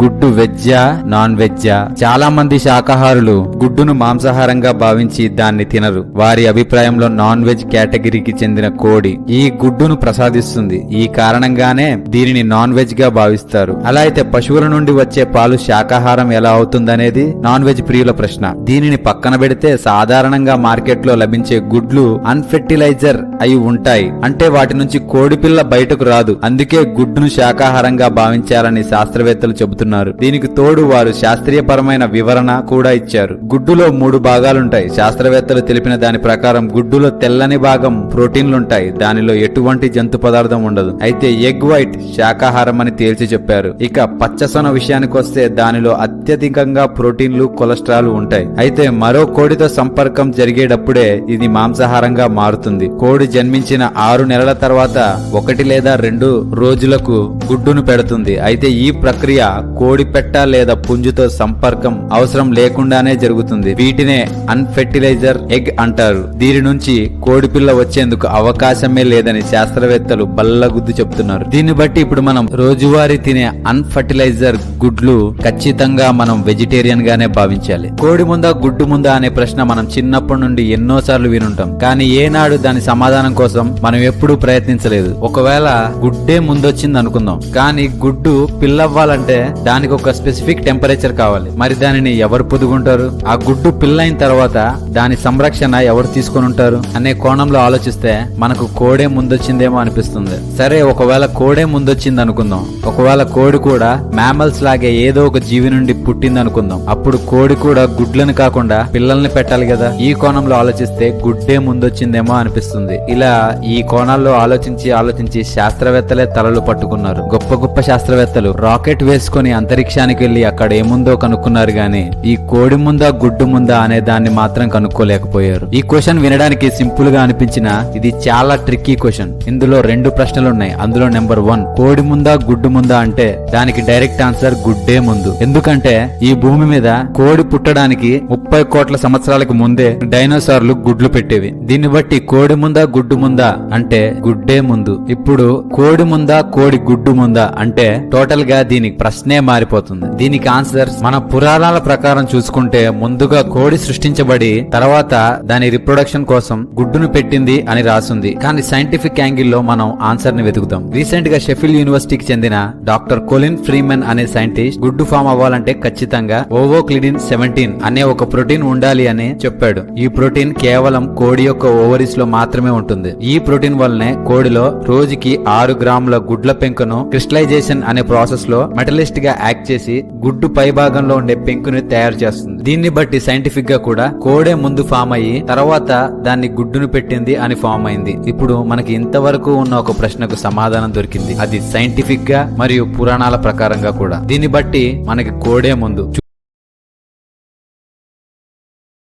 గుడ్డు వెజ్జా నాన్ వెజ్జా? చాలా మంది శాకాహారులు గుడ్డును మాంసాహారంగా భావించి దాన్ని తినరు. వారి అభిప్రాయంలో నాన్ వెజ్ కేటగిరీకి చెందిన కోడి ఈ గుడ్డును ప్రసాదిస్తుంది. ఈ కారణంగానే దీనిని నాన్ వెజ్ గా భావిస్తారు. అలా అయితే పశువుల నుండి వచ్చే పాలు శాకాహారం ఎలా అవుతుందనేది నాన్ వెజ్ ప్రియుల ప్రశ్న. దీనిని పక్కన పెడితే సాధారణంగా మార్కెట్లో లభించే గుడ్లు అన్ఫెర్టిలైజర్ అయి ఉంటాయి. అంటే వాటి నుంచి కోడి పిల్ల బయటకు రాదు. అందుకే గుడ్డును శాకాహారంగా భావించాలని శాస్త్రవేత్తలు చెబుతున్నారు. దీనికి తోడు వారు శాస్త్రీయపరమైన వివరణ కూడా ఇచ్చారు. గుడ్డులో 3 భాగాలుంటాయి. శాస్త్రవేత్తలు తెలిపిన దాని ప్రకారం గుడ్డులో తెల్లని భాగం ప్రోటీన్లుంటాయి. దానిలో ఎటువంటి జంతు పదార్థం ఉండదు. అయితే ఎగ్ వైట్ శాకాహారం అని తేల్చి చెప్పారు. ఇక పచ్చసొన విషయానికి వస్తే దానిలో అత్యధికంగా ప్రోటీన్లు, కొలెస్ట్రాల్ ఉంటాయి. అయితే మరో కోడితో సంపర్కం జరిగేటప్పుడే ఇది మాంసాహారంగా మారుతుంది. కోడి జన్మించిన 6 నెలల తర్వాత 1 లేదా 2 రోజులకు గుడ్డును పెడుతుంది. అయితే ఈ ప్రక్రియ కోడి పెట్ట లేదా పుంజుతో సంపర్కం అవసరం లేకుండానే జరుగుతుంది. వీటినే అన్ఫెర్టిలైజర్ ఎగ్ అంటారు. దీని నుంచి కోడి పిల్ల వచ్చేందుకు అవకాశమే లేదని శాస్త్రవేత్తలు బల్లగుద్దు చెప్తున్నారు. దీన్ని బట్టి ఇప్పుడు మనం రోజువారీ తినే అన్ఫర్టిలైజర్ గుడ్లు ఖచ్చితంగా మనం వెజిటేరియన్ గానే భావించాలి. కోడి ముందా గుడ్డు ముందా అనే ప్రశ్న మనం చిన్నప్పటి నుండి ఎన్నోసార్లు వినుంటాం. కానీ ఏనాడు దాని సమాధానం కోసం మనం ఎప్పుడూ ప్రయత్నించలేదు. ఒకవేళ గుడ్డే ముందొచ్చింది అనుకుందాం, కానీ గుడ్డు పిల్లవ్వాలంటే దానికి ఒక స్పెసిఫిక్ టెంపరేచర్ కావాలి. మరి దానిని ఎవరు పొదుగుంటారు? ఆ గుడ్డు పిల్లైన తర్వాత దాని సంరక్షణ ఎవరు తీసుకొని ఉంటారు అనే కోణంలో ఆలోచిస్తే మనకు కోడే ముందొచ్చిందేమో అనిపిస్తుంది. సరే, ఒకవేళ కోడే ముందొచ్చింది అనుకుందాం. ఒకవేళ కోడి కూడా మ్యామల్స్ లాగే ఏదో ఒక జీవి నుండి పుట్టింది అనుకుందాం. అప్పుడు కోడి కూడా గుడ్లను కాకుండా పిల్లల్ని పెట్టాలి కదా. ఈ కోణంలో ఆలోచిస్తే గుడ్డే ముందొచ్చిందేమో అనిపిస్తుంది. ఇలా ఈ కోణాల్లో ఆలోచించి శాస్త్రవేత్తలే తలలు పట్టుకున్నారు. గొప్ప గొప్ప శాస్త్రవేత్తలు రాకెట్ వేసుకొని అంతరిక్షానికి వెళ్లి అక్కడ ఏముందో కనుక్కున్నారు గాని ఈ కోడి ముందా గుడ్డు ముందా అనే దాన్ని మాత్రం కనుక్కోలేకపోయారు. ఈ క్వశ్చన్ వినడానికి సింపుల్ గా అనిపించినా ఇది చాలా ట్రిక్కీ క్వశ్చన్. ఇందులో 2 ప్రశ్నలు ఉన్నాయి. అందులో నెంబర్ 1, కోడి ముందా గుడ్డు ముందా అంటే దానికి డైరెక్ట్ ఆన్సర్ గుడ్డే ముందు. ఎందుకంటే ఈ భూమి మీద కోడి పుట్టడానికి 30 కోట్ల సంవత్సరాలకు ముందే డైనోసార్లు గుడ్లు పెట్టేవి. దీన్ని బట్టి కోడి ముందా గుడ్డు ముందా అంటే గుడ్డే ముందు. ఇప్పుడు కోడి ముందా కోడి గుడ్డు ముందా అంటే టోటల్ గా దీనికి ప్రశ్నే మారిపోతుంది. దీనికి ఆన్సర్ మన పురాణాల ప్రకారం చూసుకుంటే ముందుగా కోడి సృష్టించబడి తర్వాత దాని రిప్రొడక్షన్ కోసం గుడ్డును పెట్టింది అని రాసుంది. కానీ సైంటిఫిక్ యాంగిల్ లో మనం ఆన్సర్ ని వెతుకుతాం. రీసెంట్ గా షెఫీల్డ్ యూనివర్సిటీకి చెందిన డాక్టర్ కొలిన్ ఫ్రీమెన్ అనే సైంటిస్ట్ గుడ్డు ఫామ్ అవ్వాలంటే ఖచ్చితంగా ఓవోక్లిడిన్ 17 అనే ఒక ప్రోటీన్ ఉండాలి అని చెప్పాడు. ఈ ప్రోటీన్ కేవలం కోడి యొక్క ఓవరీస్ లో మాత్రమే ఉంటుంది. ఈ ప్రోటీన్ వల్లనే కోడిలో రోజుకి 6 గ్రాముల గుడ్ల పెంకును క్రిస్టలైజేషన్ అనే ప్రాసెస్ లో మెటలిస్ట్ గా యాక్ట్ చేసి గుడ్డు పై భాగంలో ఉండే పెంకుని తయారు చేస్తుంది. దీన్ని బట్టి సైంటిఫిక్ గా కూడా కోడే ముందు ఫామ్ అయ్యి తర్వాత దాన్ని గుడ్డును పెట్టింది అని ఫామ్ అయింది. ఇప్పుడు మనకి ఇంతవరకు ఉన్న ఒక ప్రశ్నకు సమాధానం దొరికింది. అది సైంటిఫిక్ గా మరియు పురాణాల ప్రకారంగా కూడా. దీన్ని బట్టి మనకి కోడే ముందు.